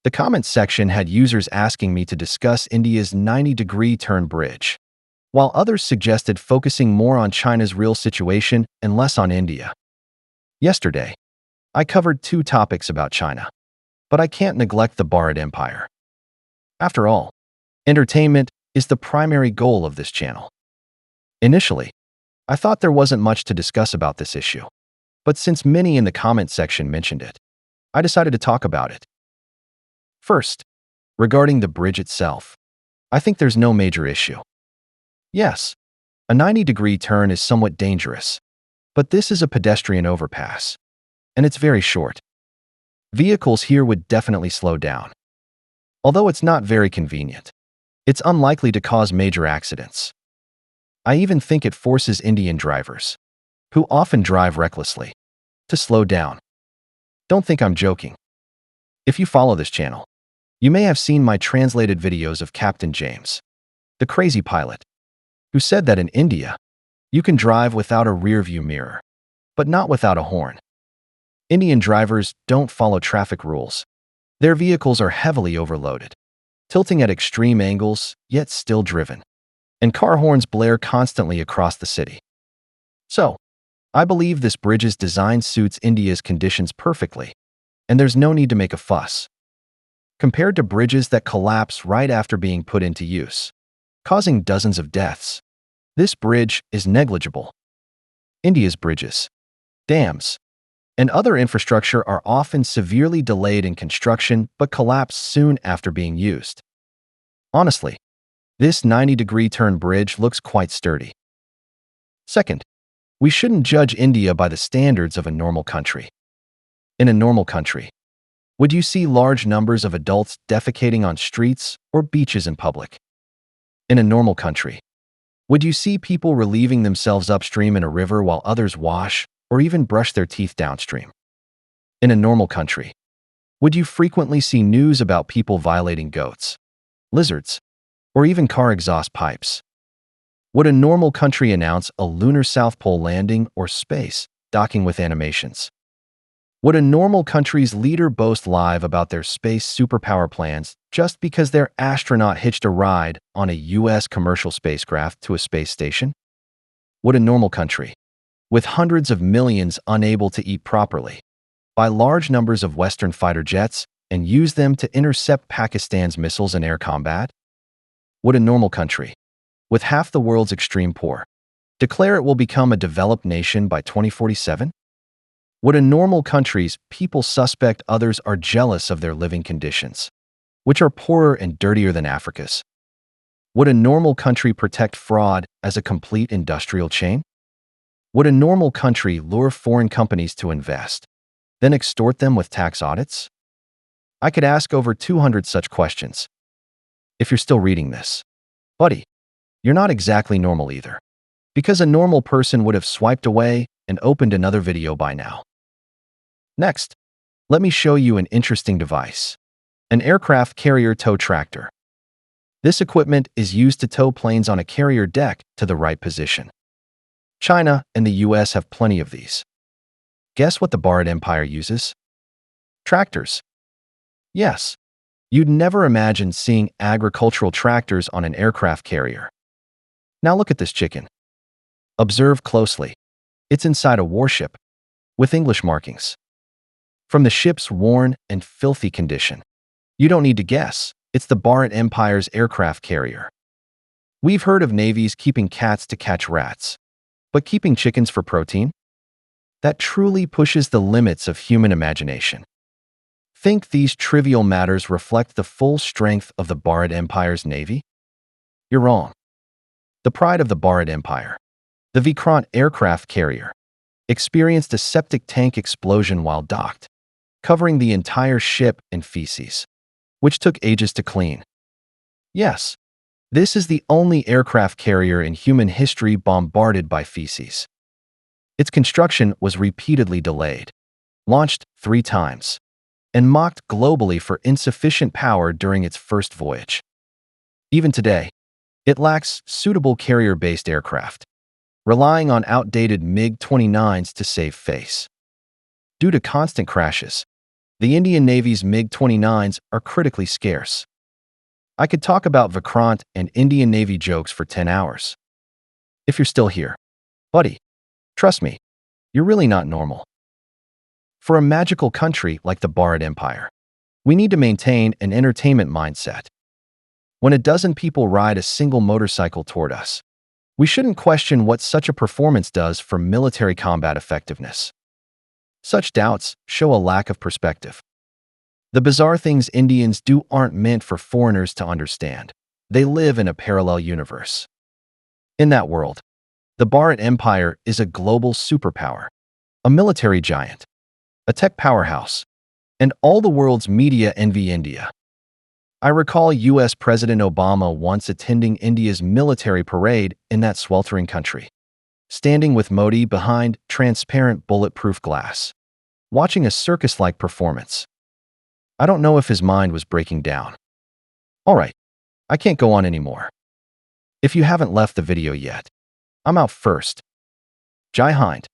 The comments section had users asking me to discuss India's 90-degree turn bridge, while others suggested focusing more on China's real situation and less on India. Yesterday, I covered two topics about China, but I can't neglect the Bharat Empire. After all, entertainment is the primary goal of this channel. Initially, I thought there wasn't much to discuss about this issue, but since many in the comment section mentioned it, I decided to talk about it. First, regarding the bridge itself, I think there's no major issue. Yes, a 90-degree turn is somewhat dangerous, but this is a pedestrian overpass, and it's very short. Vehicles here would definitely slow down. Although it's not very convenient, it's unlikely to cause major accidents. I even think it forces Indian drivers, who often drive recklessly, to slow down. Don't think I'm joking. If you follow this channel, you may have seen my translated videos of Captain James, the crazy pilot, who said that in India, you can drive without a rear-view mirror, but not without a horn. Indian drivers don't follow traffic rules. Their vehicles are heavily overloaded, tilting at extreme angles, yet still driven, and car horns blare constantly across the city. So, I believe this bridge's design suits India's conditions perfectly, and there's no need to make a fuss. Compared to bridges that collapse right after being put into use, causing dozens of deaths, this bridge is negligible. India's bridges, dams, and other infrastructure are often severely delayed in construction but collapse soon after being used. Honestly, this 90-degree turn bridge looks quite sturdy. Second, we shouldn't judge India by the standards of a normal country. In a normal country, would you see large numbers of adults defecating on streets or beaches in public? In a normal country, would you see people relieving themselves upstream in a river while others wash or even brush their teeth downstream? In a normal country, would you frequently see news about people violating goats, lizards, or even car exhaust pipes? Would a normal country announce a lunar South Pole landing or space docking with animations? Would a normal country's leader boast live about their space superpower plans just because their astronaut hitched a ride on a U.S. commercial spacecraft to a space station? Would a normal country, with hundreds of millions unable to eat properly, buy large numbers of Western fighter jets and use them to intercept Pakistan's missiles in air combat? Would a normal country, with half the world's extreme poor, declare it will become a developed nation by 2047? Would a normal country's people suspect others are jealous of their living conditions, which are poorer and dirtier than Africa's? Would a normal country protect fraud as a complete industrial chain? Would a normal country lure foreign companies to invest, then extort them with tax audits? I could ask over 200 such questions. If you're still reading this, buddy, you're not exactly normal either, because a normal person would have swiped away and opened another video by now. Next, let me show you an interesting device, an aircraft carrier tow tractor. This equipment is used to tow planes on a carrier deck to the right position. China and the US have plenty of these. Guess what the Bharat Empire uses? Tractors. Yes, you'd never imagine seeing agricultural tractors on an aircraft carrier. Now look at this chicken. Observe closely. It's inside a warship, with English markings. From the ship's worn and filthy condition, you don't need to guess, it's the Bharat Empire's aircraft carrier. We've heard of navies keeping cats to catch rats, but keeping chickens for protein? That truly pushes the limits of human imagination. Think these trivial matters reflect the full strength of the Bharat Empire's navy? You're wrong. The pride of the Bharat Empire, the Vikrant aircraft carrier, experienced a septic tank explosion while docked, covering the entire ship in feces, which took ages to clean. Yes, this is the only aircraft carrier in human history bombarded by feces. Its construction was repeatedly delayed, launched 3 times, and mocked globally for insufficient power during its first voyage. Even today, it lacks suitable carrier-based aircraft, relying on outdated MiG-29s to save face. Due to constant crashes, The Indian Navy's MiG-29s are critically scarce. I could talk about Vikrant and Indian Navy jokes for 10 hours. If you're still here, buddy, trust me, you're really not normal. For a magical country like the Bharat Empire, we need to maintain an entertainment mindset. When a dozen people ride a single motorcycle toward us, we shouldn't question what such a performance does for military combat effectiveness. Such doubts show a lack of perspective. The bizarre things Indians do aren't meant for foreigners to understand. They live in a parallel universe. In that world, the Bharat Empire is a global superpower, a military giant, a tech powerhouse, and all the world's media envy India. I recall US President Obama once attending India's military parade in that sweltering country, standing with Modi behind transparent bulletproof glass, watching a circus-like performance. I don't know if his mind was breaking down. All right, I can't go on anymore. If you haven't left the video yet, I'm out first. Jai Hind.